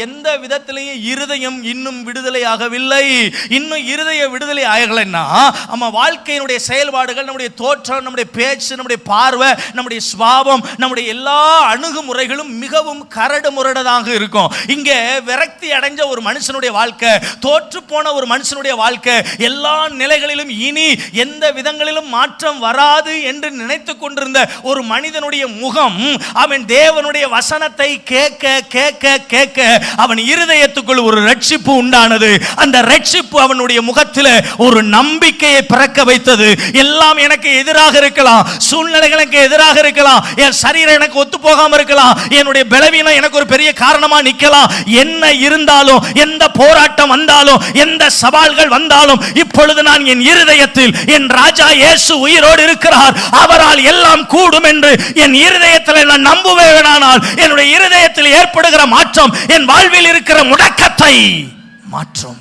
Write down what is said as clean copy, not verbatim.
எந்த விதத்திலேயும் இருதயம் இன்னும் விடுதலை ஆகவில்லை. இன்னும் இருதய விடுதலை ஆகலைன்னா நம்ம வாழ்க்கையினுடைய செயல்பாடுகள், நம்முடைய தோற்றம், நம்முடைய பேச்சு, நம்முடைய பார்வை, நம்முடைய சுபாவம், நம்முடைய எல்லா அணுகுமுறைகளும் மிகவும் கரடு முரடதாக இருக்கும். இங்க விரக்தி அடைஞ்ச ஒரு மனுஷனுடைய வாழ்க்கை, தோற்று போன ஒரு மனுஷனுடைய வாழ்க்கை, எல்லா நிலைகளிலும் இனி எந்த விதங்களிலும் மாற்றம் வராது என்று நினைத்து கொண்டிருந்த ஒரு மனிதனுடைய முகம், அவன் தேவனுடைய வசனத்தை கேட்க கேட்க கேட்க அவன் இருதயத்துக்குள் ஒரு ரட்சிப்பு உண்டானது. அந்த ரட்சிப்பு அவனுடைய முகத்தில் ஒரு நம்பிக்கையை பிறக்க வைத்தது. எல்லாம் எனக்கு எதிராக இருக்கலாம், சூழ்நிலைகள் எனக்கு எதிராக இருக்கலாம், என் சரீரம் எனக்கு ஒத்து போகாம இருக்கலாம், என்னுடைய பலவீனம் எனக்கு ஒரு பெரிய காரணமா நிக்கலாம். என்ன இருந்தாலும், எந்த போராட்டம் வந்தாலும், எந்த சவால்கள் வந்தாலும், இப்பொழுது நான் என் இருதயத்தில் என் ராஜா இயேசு உயிரோடு இருக்கிறார், அவரால் எல்லாம் கூடும் என்று என் இருதயத்தில் நான் நம்புவேனானால் என்னுடைய இருதயத்தில் ஏற்படுகிற மாற்றம் என் வாழ்வில் இருக்கிற முடக்கத்தை மாற்றும்.